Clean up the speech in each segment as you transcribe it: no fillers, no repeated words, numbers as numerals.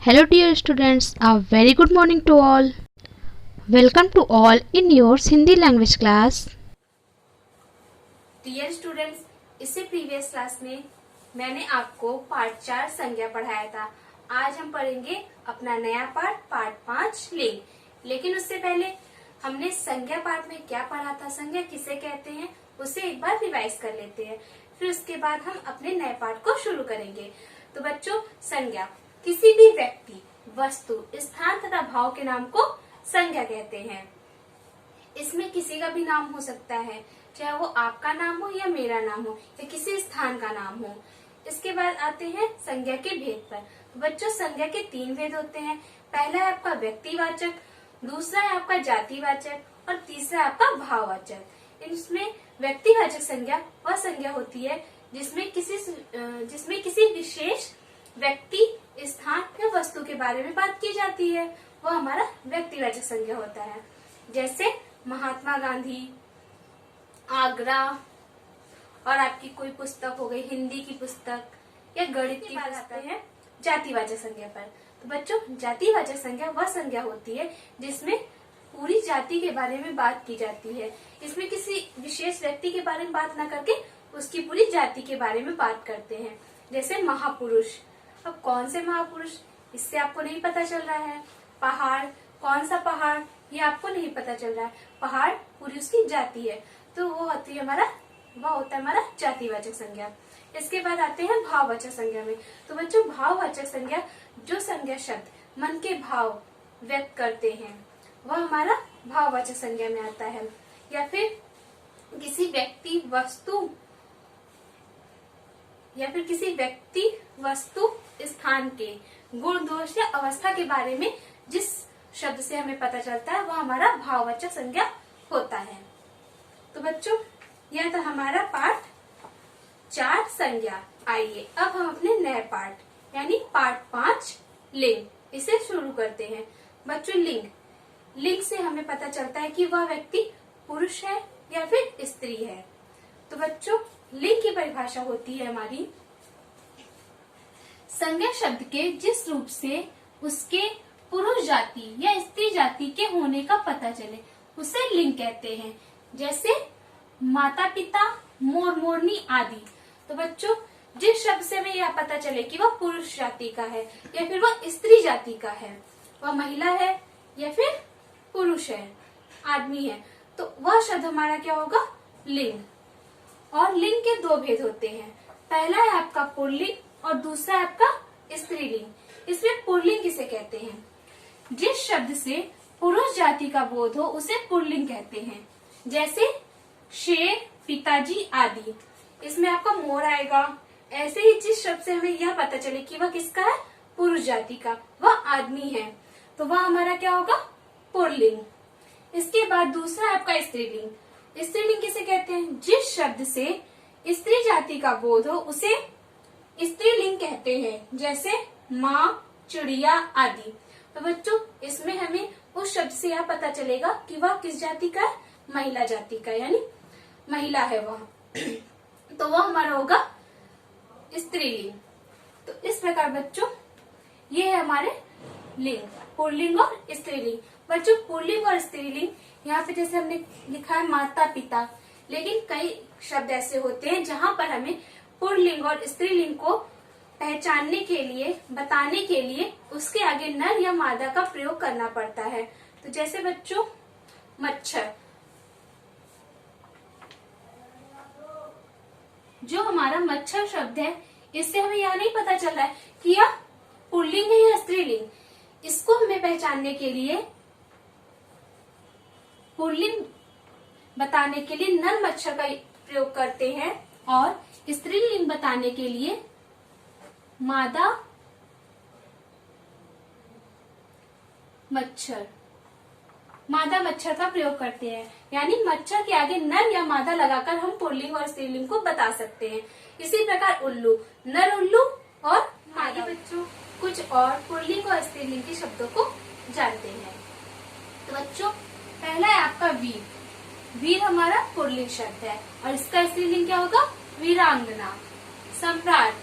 Hello dear students, a very good morning to all. Welcome to all in your Hindi language class. Dear students, इससे previous class में मैंने आपको part 4 संज्ञा पढ़ाया था। आज हम पढ़ेंगे अपना नया पार्ट 5 लिंग। लेकिन उससे पहले हमने संज्ञा पार्ट में क्या पढ़ा था, संज्ञा किसे कहते हैं, उसे एक बार रिवाइज कर लेते हैं। फिर उसके बाद हम अपने नए पार्ट को शुरू करेंगे। तो बच्चों, संज्ञा किसी भी व्यक्ति, वस्तु, स्थान तथा भाव के नाम को संज्ञा कहते हैं। इसमें किसी का भी नाम हो सकता है, चाहे वो आपका नाम हो या मेरा नाम हो या किसी स्थान का नाम हो। इसके बाद आते हैं संज्ञा के भेद पर। तो बच्चों, संज्ञा के 3 भेद होते हैं। पहला है आपका व्यक्तिवाचक, दूसरा है आपका जातिवाचक और तीसरा है आपका भाववाचक। इसमें व्यक्तिवाचक संज्ञा वह संज्ञा होती है जिसमें किसी विशेष व्यक्ति, स्थान या वस्तु के बारे में बात की जाती है, वह हमारा व्यक्तिवाचक संज्ञा होता है। जैसे महात्मा गांधी, आगरा, और आपकी कोई पुस्तक हो गई, हिंदी की पुस्तक या गणित की पुस्तक है। जातिवाचक संज्ञा पर तो बच्चों, जातिवाचक संज्ञा वह संज्ञा होती है जिसमें पूरी जाति के बारे में बात की जाती है। इसमें किसी विशेष व्यक्ति के बारे में बात न करके उसकी पूरी जाति के बारे में बात करते हैं। जैसे महापुरुष। अब कौन से महापुरुष, इससे आपको नहीं पता चल रहा है। पहाड़, कौन सा पहाड़, ये आपको नहीं पता चल रहा है। पहाड़ पूरी उसकी जाति है, तो वो होता है हमारा जातिवाचक संज्ञा। इसके बाद आते हैं भाववाचक संज्ञा में। तो बच्चों, भाववाचक संज्ञा जो संज्ञा शब्द मन के भाव व्यक्त करते हैं, वह हमारा भाववाचक संज्ञा में आता है। या फिर किसी व्यक्ति, वस्तु, स्थान के गुण, दोष या अवस्था के बारे में जिस शब्द से हमें पता चलता है, वह हमारा भाववाचक संज्ञा होता है। तो बच्चों, यह था हमारा पार्ट 4 संज्ञा। आइए अब हम अपने नए पार्ट यानी पार्ट 5 लिंग, इसे शुरू करते हैं। बच्चों, लिंग से हमें पता चलता है कि वह व्यक्ति पुरुष है या फिर स्त्री है। तो बच्चों, लिंग की परिभाषा होती है हमारी, संज्ञा शब्द के जिस रूप से उसके पुरुष जाति या स्त्री जाति के होने का पता चले, उसे लिंग कहते हैं। जैसे माता पिता, मोर मोरनी आदि। तो बच्चों, जिस शब्द से हमें यह पता चले कि वह पुरुष जाति का है या फिर वह स्त्री जाति का है, वह महिला है या फिर पुरुष है, आदमी है, तो वह शब्द हमारा क्या होगा, लिंग। और लिंग के 2 भेद होते हैं। पहला है आपका पुल्लिंग और दूसरा है आपका स्त्रीलिंग। इसमें पुल्लिंग किसे कहते हैं, जिस शब्द से पुरुष जाति का बोध हो उसे पुल्लिंग कहते हैं। जैसे शेर, पिताजी आदि। इसमें आपका मोर आएगा। ऐसे ही जिस शब्द से हमें यह पता चले कि वह किसका है, पुरुष जाति का, वह आदमी है, तो वह हमारा क्या होगा, पुल्लिंग। इसके बाद दूसरा है आपका स्त्रीलिंग। स्त्रीलिंग किसे कहते हैं, जिस शब्द से स्त्री जाति का बोध हो उसे स्त्रीलिंग कहते हैं। जैसे माँ, चिड़िया आदि। तो बच्चों, इसमें हमें उस शब्द से यह पता चलेगा कि वह किस जाति का है, महिला जाति का, यानी महिला है वह तो वह हमारा होगा स्त्रीलिंग। तो इस प्रकार बच्चों, ये है हमारे लिंग, पुल्लिंग और स्त्रीलिंग। बच्चों, पुल्लिंग और स्त्रीलिंग, यहाँ पे जैसे हमने लिखा है माता पिता, लेकिन कई शब्द ऐसे होते हैं जहाँ पर हमें पुल्लिंग और स्त्रीलिंग को पहचानने के लिए, बताने के लिए उसके आगे नर या मादा का प्रयोग करना पड़ता है। तो जैसे बच्चों, मच्छर, जो हमारा मच्छर शब्द है, इससे हमें यह नहीं पता चल रहा है कि यह पुल्लिंग है या स्त्रीलिंग। इसको हमें पहचानने के लिए, पुल्लिंग बताने के लिए नर मच्छर का प्रयोग करते हैं और स्त्रीलिंग बताने के लिए मादा मच्छर का प्रयोग करते हैं। यानी मच्छर के आगे नर या मादा लगाकर हम पुल्लिंग और स्त्रीलिंग को बता सकते हैं। इसी प्रकार उल्लू, नर उल्लू और मादा। बच्चों, कुछ और पुल्लिंग और स्त्रीलिंग के शब्दों को जानते हैं। तो बच्चों, पहला है आपका वीर। वीर हमारा पुल्लिंग शब्द है और इसका स्त्रीलिंग क्या होगा, वीरांगना। सम्राट,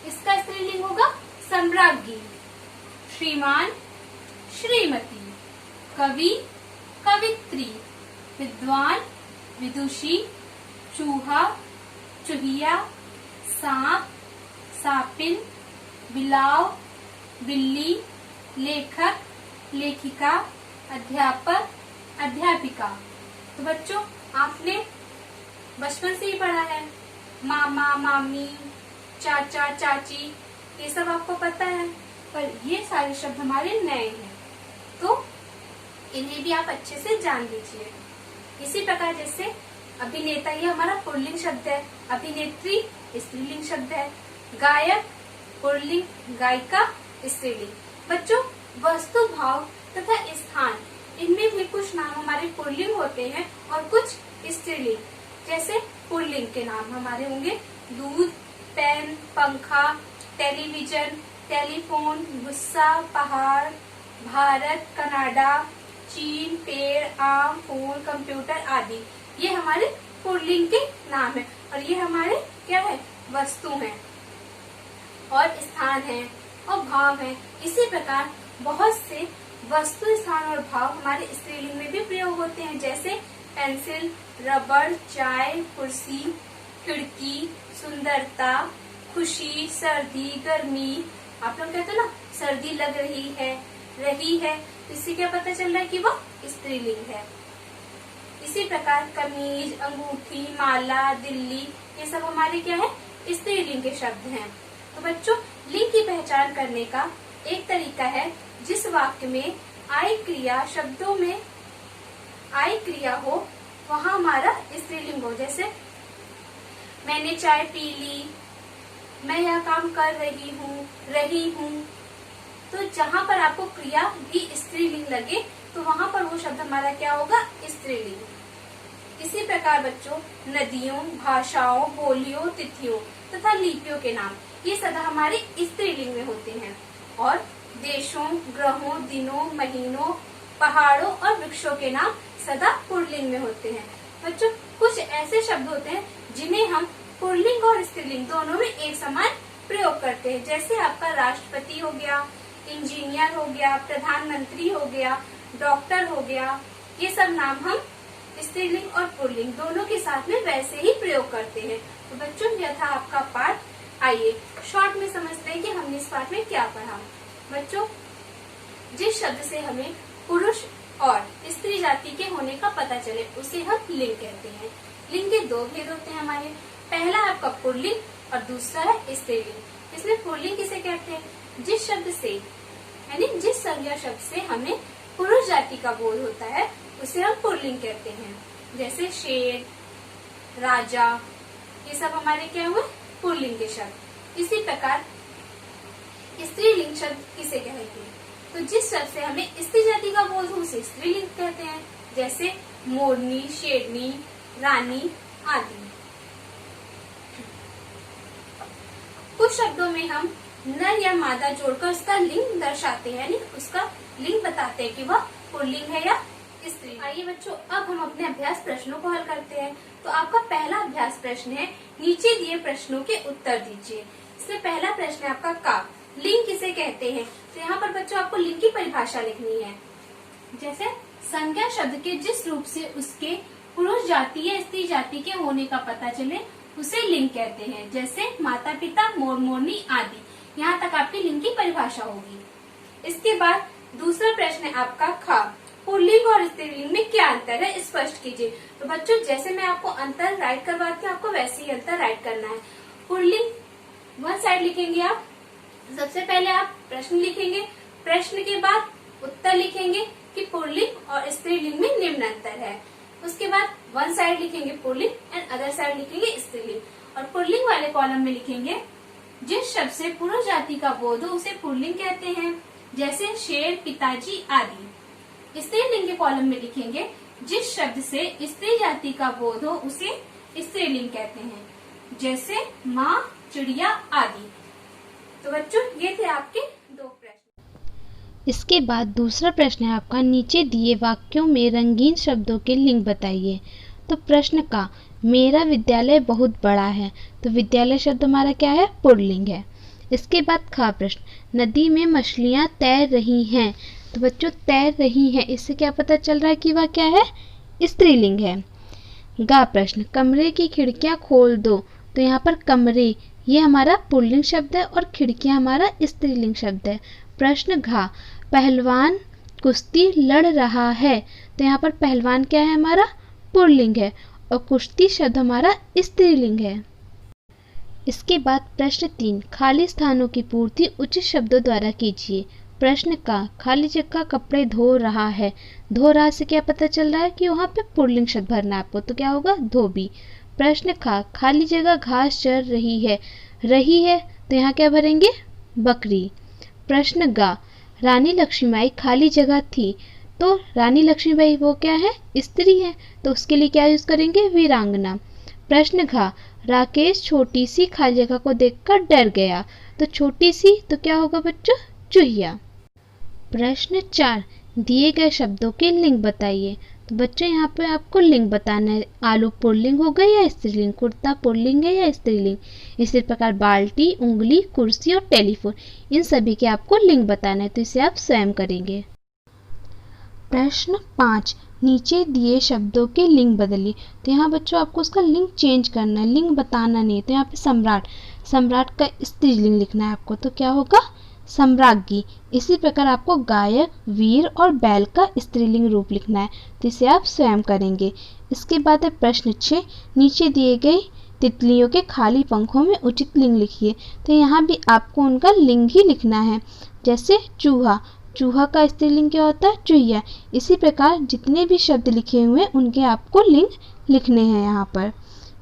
इसका स्त्रीलिंग होगा सम्राज्ञी। श्रीमान, श्रीमती, कवि, कवित्री, विद्वान, विदुषी, चूहा, चूहिया, सांप, सापिन, बिलाव, बिल्ली, लेखक, लेखिका, अध्यापक, अध्यापिका। तो बच्चों, आपने बचपन से ही पढ़ा है, मामा, मामी, चाचा, चाची, ये सब आपको पता है, पर ये सारे शब्द हमारे नए हैं, तो इन्हें भी आप अच्छे से जान लीजिए। इसी प्रकार जैसे अभिनेता, ये हमारा पुल्लिंग शब्द है, अभिनेत्री स्त्रीलिंग शब्द है, गायक पुल्लिंग, गायिका स्त्रीलिंग। बच्चों, वस्तु, भाव तथा स्थान, इनमें भी कुछ नाम हमारे पुल्लिंग होते हैं और कुछ स्त्रीलिंग। जैसे पुल्लिंग के नाम हमारे होंगे दूध, पेन, पंखा, टेलीविजन, टेलीफोन, गुस्सा, पहाड़, भारत, कनाडा, चीन, पेड़, आम, फूल, कंप्यूटर आदि। ये हमारे पुल्लिंग के नाम है और ये हमारे क्या है, वस्तु हैं और स्थान है और भाव है। इसी प्रकार बहुत से वस्तु, स्थान और भाव हमारे स्त्रीलिंग में भी प्रयोग होते हैं, जैसे पेंसिल, रबड़, चाय, कुर्सी, खिड़की, सुंदरता, खुशी, सर्दी, गर्मी। आप लोग कहते हो ना, सर्दी लग रही है, तो इससे क्या पता चल रहा है कि वो स्त्रीलिंग है। इसी प्रकार कमीज, अंगूठी, माला, दिल्ली, ये सब हमारे क्या है, स्त्रीलिंग के शब्द हैं। तो बच्चों, लिंग की पहचान करने का एक तरीका है, जिस वाक्य में आई क्रिया, शब्दों में आई क्रिया हो, वहाँ हमारा स्त्रीलिंग हो। जैसे मैंने चाय पी ली, मैं यह काम कर रही हूँ। तो जहाँ पर आपको क्रिया भी स्त्रीलिंग लगे, तो वहाँ पर वो शब्द हमारा क्या होगा, स्त्रीलिंग। इसी प्रकार बच्चों, नदियों, भाषाओं, बोलियों, तिथियों तथा लिपियों के नाम, ये सदा हमारे स्त्रीलिंग में होते हैं। और देशों, ग्रहों, दिनों, महीनों, पहाड़ों और वृक्षों के नाम सदा पुल्लिंग में होते हैं। बच्चों, कुछ ऐसे शब्द होते हैं जिन्हें हम पुल्लिंग और स्त्रीलिंग दोनों में एक समान प्रयोग करते हैं। जैसे आपका राष्ट्रपति हो गया, इंजीनियर हो गया, प्रधानमंत्री हो गया, डॉक्टर हो गया, ये सब नाम हम स्त्रीलिंग और पुल्लिंग दोनों के साथ में वैसे ही प्रयोग करते हैं। तो बच्चों, यह था आपका पाठ। आइए शॉर्ट में समझते हैं कि हमने इस पाठ में क्या पढ़ा। बच्चों, जिस शब्द से हमें पुरुष और स्त्री जाति के होने का पता चले, उसे हम लिंग कहते हैं। लिंग के दो भेद होते हैं हमारे, पहला आपका पुल्लिंग और दूसरा है स्त्रीलिंग। इसमें पुल्लिंग किसे कहते हैं, जिस शब्द से, यानी जिस संज्ञा शब्द से हमें पुरुष जाति का बोध होता है, उसे हम पुल्लिंग कहते हैं। जैसे शेर, राजा, ये सब हमारे क्या हुए, पुल्लिंग के शब्द। इसी प्रकार स्त्रीलिंग शब्द किसे कहते हैं, तो जिस शब्द से हमें स्त्री जाति का बोध हो, उसे स्त्रीलिंग कहते हैं। जैसे मोरनी, शेरनी, रानी आदि। कुछ शब्दों में हम नर या मादा जोड़कर उसका लिंग दर्शाते हैं, यानी उसका लिंग बताते हैं कि वह पुल्लिंग है या स्त्री। आइए बच्चों, अब हम अपने अभ्यास प्रश्नों को हल करते हैं। तो आपका पहला अभ्यास प्रश्न है, नीचे दिए प्रश्नों के उत्तर दीजिए। इसमें पहला प्रश्न है आपका का, लिंग किसे कहते हैं। तो यहाँ पर बच्चों आपको लिंग की परिभाषा लिखनी है। जैसे संज्ञा शब्द के जिस रूप से उसके पुरुष जाति या स्त्री जाति के होने का पता चले, उसे लिंग कहते हैं। जैसे माता पिता, मोर मोरनी आदि। यहाँ तक आपकी लिंग की परिभाषा होगी। इसके बाद दूसरा प्रश्न है आपका खा, पुल्लिंग और स्त्रीलिंग में क्या अंतर है, स्पष्ट कीजिए। तो बच्चों, जैसे मैं आपको अंतर राइट करवाती हूँ, आपको वैसे ही अंतर राइट करना है। पुल्लिंग वन साइड लिखेंगे आप। सबसे पहले आप प्रश्न लिखेंगे, प्रश्न के बाद उत्तर लिखेंगे कि पुल्लिंग और स्त्रीलिंग में निम्न अंतर है। उसके बाद वन साइड लिखेंगे पुल्लिंग एंड अदर साइड लिखेंगे स्त्रीलिंग। और पुल्लिंग वाले कॉलम में लिखेंगे जिस शब्द से पुरुष जाति का बोध हो, उसे पुल्लिंग कहते हैं। जैसे शेर, पिताजी आदि। स्त्रीलिंग के कॉलम में लिखेंगे जिस शब्द से स्त्री जाति का बोध हो, उसे स्त्रीलिंग कहते हैं। जैसे माँ, चिड़िया आदि। तो बच्चों, ये थे आपके दो प्रश्न। इसके बाद दूसरा प्रश्न है आपका, नीचे दिए वाक्यों में रंगीन शब्दों के लिंग बताइए। तो प्रश्न का, मेरा विद्यालय बहुत बड़ा है। तो विद्यालय शब्द हमारा क्या है, पुल्लिंग है। इसके बाद खा प्रश्न, नदी में मछलियाँ तैर रही हैं। तो बच्चों तैर रही हैं, इससे क्या पता चल रहा है कि वह क्या है, स्त्रीलिंग है। गा प्रश्न, कमरे की खिड़कियाँ खोल दो। तो यहाँ पर कमरे ये हमारा पुल्लिंग शब्द है और खिड़कियाँ हमारा स्त्रीलिंग शब्द है। प्रश्न घा, पहलवान कुश्ती लड़ रहा है। तो यहाँ पर पहलवान क्या है हमारा, पुल्लिंग है और कुश्ती शब्द हमारा स्त्रीलिंग है। इसके बाद प्रश्न 3, खाली स्थानों की पूर्ति उचित शब्दों द्वारा कीजिए। प्रश्न का, खाली जगह कपड़े धो रहा है। धो रहा से क्या पता चल रहा है कि वहाँ पे पुल्लिंग शब्द भरना है आपको, तो क्या होगा, धोबी। प्रश्न खा, खाली जगह घास चर रही है। रही है तो यहाँ क्या भरेंगे, बकरी। प्रश्न गा, रानी लक्ष्मीबाई खाली जगह थी। तो रानी लक्ष्मीबाई वो क्या है, स्त्री है, तो उसके लिए क्या यूज करेंगे, वीरांगना। प्रश्न घा, राकेश छोटी सी खाली जगह को देखकर डर गया। तो छोटी सी तो क्या होगा बच्चों, चूहिया। प्रश्न 4, दिए गए शब्दों के लिंग बताइए। तो बच्चों यहाँ पे आपको लिंग बताना है, आलू पुल्लिंग हो गई या स्त्रीलिंग, कुर्ता पुल्लिंग है या स्त्रीलिंग। इसी प्रकार बाल्टी, उंगली, कुर्सी और टेलीफोन, इन सभी के आपको लिंग बताना है, तो इसे आप स्वयं करेंगे। प्रश्न 5, नीचे दिए शब्दों के लिंग बदलिए। तो यहाँ बच्चों आपको उसका लिंग चेंज करना है, लिंग बताना नहीं है। तो यहाँ पे सम्राट, सम्राट का स्त्रीलिंग लिखना है आपको, तो क्या होगा, सम्राज्ञी। इसी प्रकार आपको गायक, वीर और बैल का स्त्रीलिंग रूप लिखना है, तो इसे आप स्वयं करेंगे। इसके बाद है प्रश्न 6, नीचे दिए गए तितलियों के खाली पंखों में उचित लिंग लिखिए। तो यहाँ भी आपको उनका लिंग ही लिखना है, जैसे चूहा, चूहा का स्त्रीलिंग क्या होता है, चूहिया। इसी प्रकार जितने भी शब्द लिखे हुए हैं उनके आपको लिंग लिखने हैं यहाँ पर,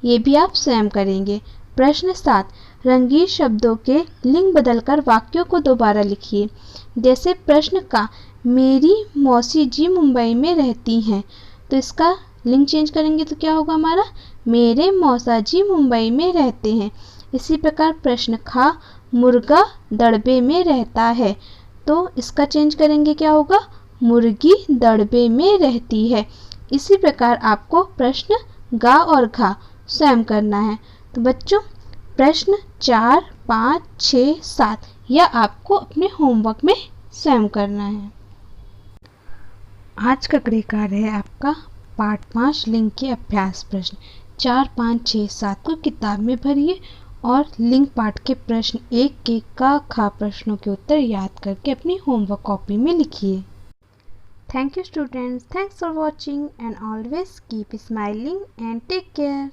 ये भी आप स्वयं करेंगे। प्रश्न 7, रंगीन शब्दों के लिंग बदलकर वाक्यों को दोबारा लिखिए। जैसे प्रश्न का, मेरी मौसी जी मुंबई में रहती हैं। तो इसका लिंग चेंज करेंगे तो क्या होगा हमारा, मेरे मौसा जी मुंबई में रहते हैं। इसी प्रकार प्रश्न खा, मुर्गा दड़बे में रहता है। तो इसका चेंज करेंगे क्या होगा, मुर्गी दड़बे में रहती है। इसी प्रकार आपको प्रश्न गा और घा स्वयं करना है। तो बच्चों प्रश्न 4, 5, 6, 7 यह आपको अपने होमवर्क में स्वयं करना है। आज का गृह कार्य है आपका पाठ 5 लिंग के अभ्यास प्रश्न 4, 5, 6, 7 को किताब में भरिए और लिंग पाठ के प्रश्न 1 के का खा प्रश्नों के उत्तर याद करके अपनी होमवर्क कॉपी में लिखिए। Thank you students, thanks for watching and always keep smiling and take care.